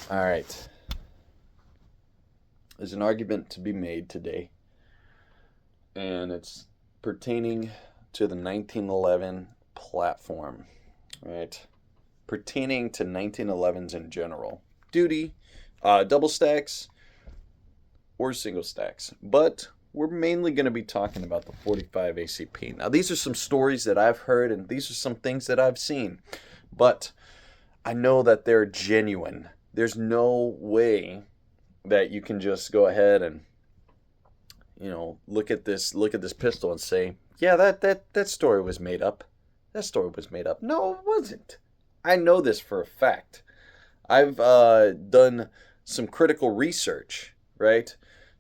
All right. There's an argument to be made today, and it's pertaining to the 1911 platform, right? Pertaining to 1911s in general. Duty, double stacks, or single stacks. But we're mainly going to be talking about the 45 ACP. Now, these are some stories that I've heard, and these are some things that I've seen. But I know that they're genuine. There's no way that you can just go ahead and look at this pistol and say, yeah, that story was made up. That story was made up. No, it wasn't. I know this for a fact. I've done some critical research, right,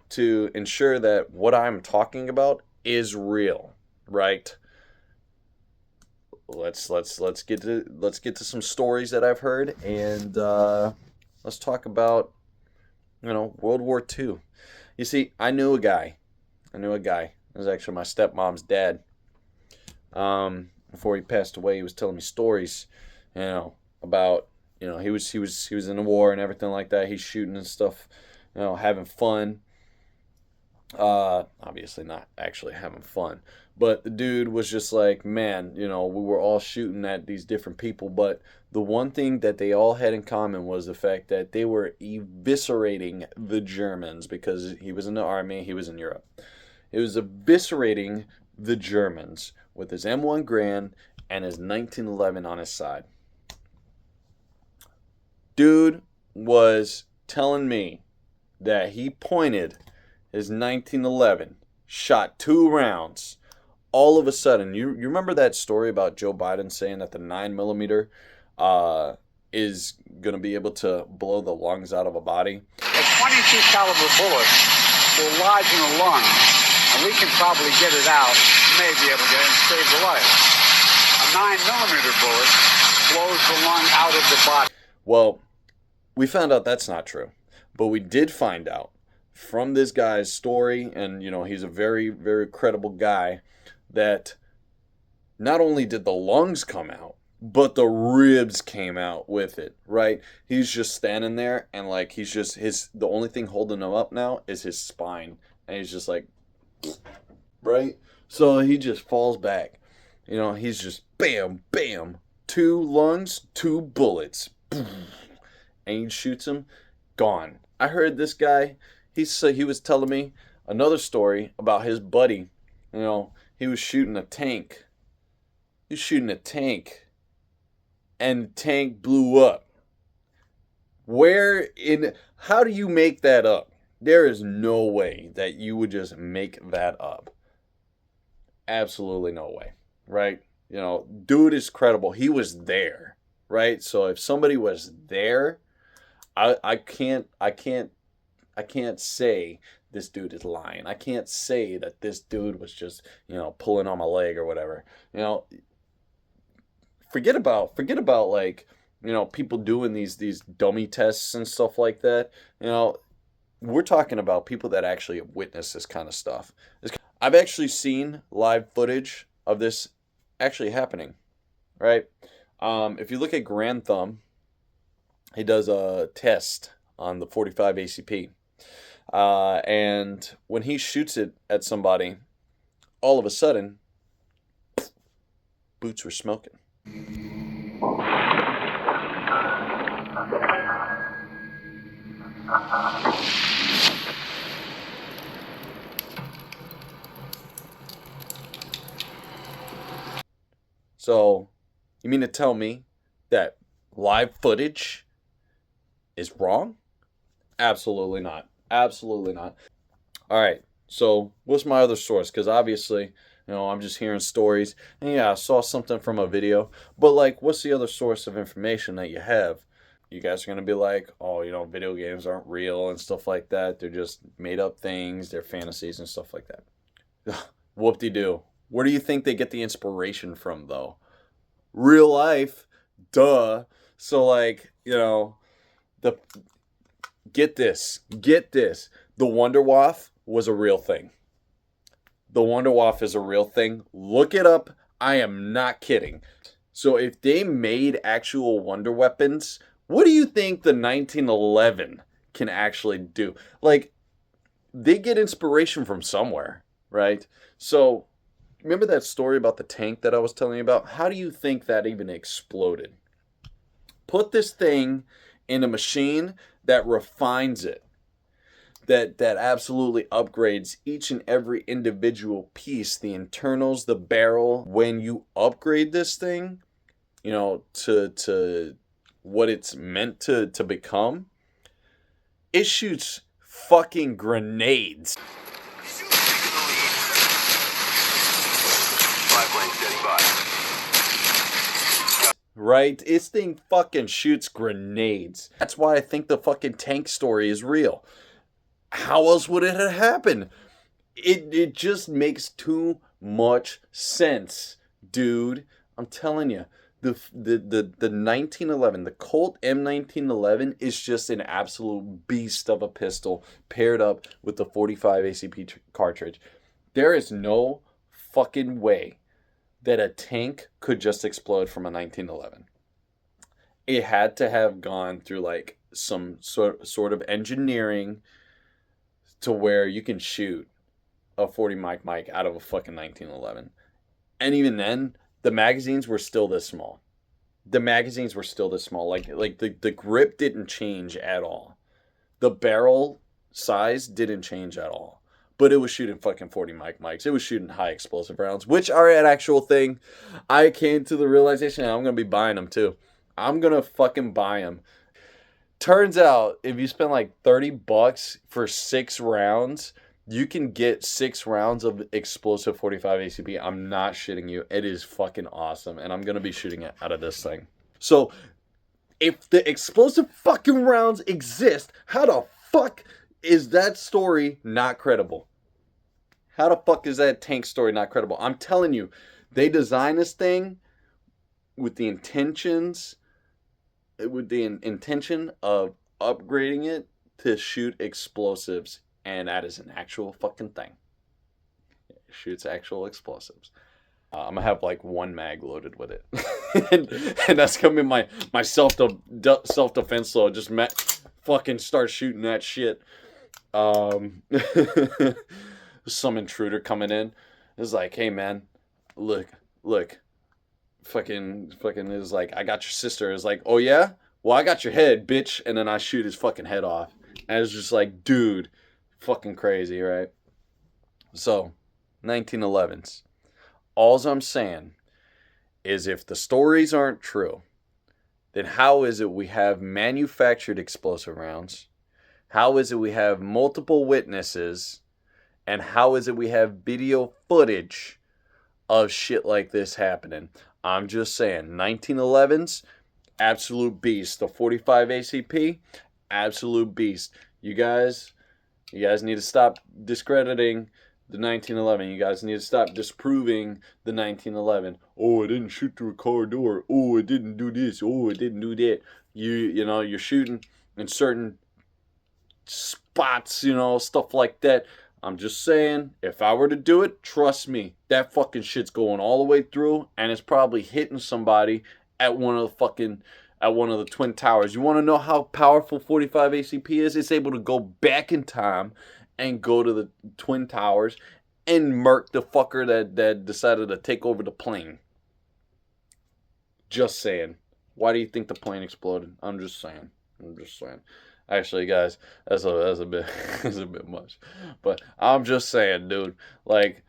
to ensure that what I'm talking about is real, right? Let's get to some stories that I've heard, and let's talk about World War II. You see, I knew a guy. It was actually my stepmom's dad. Before he passed away, he was telling me stories, about he was in the war and everything like that. He's shooting and stuff, having fun. Obviously not actually having fun, but the dude was just like, man, we were all shooting at these different people, but the one thing that they all had in common was the fact that they were eviscerating the Germans, because he was in the army, he was in Europe. It was eviscerating the Germans with his M1 Garand and his 1911 on his side. Dude was telling me that he pointed his 1911, shot 2 rounds. All of a sudden, you remember that story about Joe Biden saying that the 9mm is going to be able to blow the lungs out of a body? A 22 caliber bullet will lodge in a lung, and we can probably get it out, may be able to get it and save the life. A 9mm bullet blows the lung out of the body. Well, we found out that's not true. But we did find out from this guy's story, and he's a very, very credible guy, that not only did the lungs come out, but the ribs came out with it, right? He's just standing there, and like the only thing holding him up now is his spine, and he's just like, right? So he just falls back. He's just bam, bam, 2 lungs, 2 bullets, and he shoots him, gone. I heard this guy. He was telling me another story about his buddy. He was shooting a tank. And the tank blew up. How do you make that up? There is no way that you would just make that up. Absolutely no way, right? Dude is credible. He was there, right? So if somebody was there, I can't say this dude is lying. I can't say that this dude was just, pulling on my leg or whatever. Forget about like, people doing these dummy tests and stuff like that. We're talking about people that actually have witnessed this kind of stuff. I've actually seen live footage of this actually happening, right? If you look at Grand Thumb, he does a test on the 45 ACP. And when he shoots it at somebody, all of a sudden, boots were smoking. So, you mean to tell me that live footage is wrong? Absolutely not. Absolutely not. All right. So what's my other source? Because obviously, I'm just hearing stories. And yeah, I saw something from a video. But like, what's the other source of information that you have? You guys are going to be like, oh, video games aren't real and stuff like that. They're just made up things. They're fantasies and stuff like that. Whoop-de-doo. Where do you think they get the inspiration from, though? Real life. Duh. So like, the... Get this. The Wunderwaffe was a real thing. The Wunderwaffe is a real thing. Look it up. I am not kidding. So if they made actual wonder weapons What do you think the 1911 can actually do? Like, they get inspiration from somewhere, right? So, remember that story about the tank that I was telling you about? How do you think that even exploded? Put this thing in a machine that refines it, that absolutely upgrades each and every individual piece, the internals, the barrel. When you upgrade this thing, you know, to what it's meant to become, it shoots fucking grenades. Right? This thing fucking shoots grenades. That's why I think the fucking tank story is real. How else would it have happened? It just makes too much sense, dude. I'm telling you. The 1911, the Colt M1911 is just an absolute beast of a pistol paired up with the 45 ACP cartridge. There is no fucking way that a tank could just explode from a 1911. It had to have gone through like some sort of engineering to where you can shoot a 40 Mike out of a fucking 1911. And even then, the magazines were still this small. Like the grip didn't change at all. The barrel size didn't change at all. But it was shooting fucking 40 Mikes. It was shooting high explosive rounds, which are an actual thing. I came to the realization I'm going to be buying them too. I'm going to fucking buy them. Turns out, if you spend like $30 for 6 rounds, you can get 6 rounds of explosive 45 ACP. I'm not shitting you. It is fucking awesome. And I'm going to be shooting it out of this thing. So, if the explosive fucking rounds exist, how the fuck is that story not credible? How the fuck is that tank story not credible? I'm telling you, they designed this thing with the intention of upgrading it to shoot explosives, and that is an actual fucking thing. It shoots actual explosives. I'm gonna have like 1 mag loaded with it, and that's gonna be my self defense load. Just fucking start shooting that shit. Some intruder coming in is like, hey man, look, fucking is like, I got your sister. Is like, oh yeah, well I got your head, bitch, and then I shoot his fucking head off, and it's just like, dude, fucking crazy, right? So, 1911s. All I'm saying is, if the stories aren't true, then how is it we have manufactured explosive rounds? How is it we have multiple witnesses? And how is it we have video footage of shit like this happening? I'm just saying, 1911s, absolute beast. The 45 ACP, absolute beast. You guys need to stop discrediting the 1911. You guys need to stop disproving the 1911. Oh, it didn't shoot through a car door. Oh, it didn't do this. Oh, it didn't do that. You know, you're shooting in certain spots, you know, stuff like that. I'm just saying, if I were to do it, trust me, that fucking shit's going all the way through, and it's probably hitting somebody at one of the Twin Towers. You want to know how powerful 45 ACP is? It's able to go back in time and go to the Twin Towers and murk the fucker that decided to take over the plane. Just saying. Why do you think the plane exploded? I'm just saying. Actually, guys, that's a bit that's a bit much, but I'm just saying, dude. Like,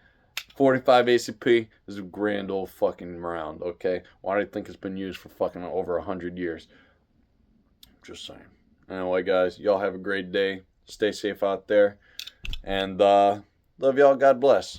45 ACP is a grand old fucking round. Okay, why do you think it's been used for fucking over 100 years? Just saying. Anyway, guys, y'all have a great day. Stay safe out there, and love y'all. God bless.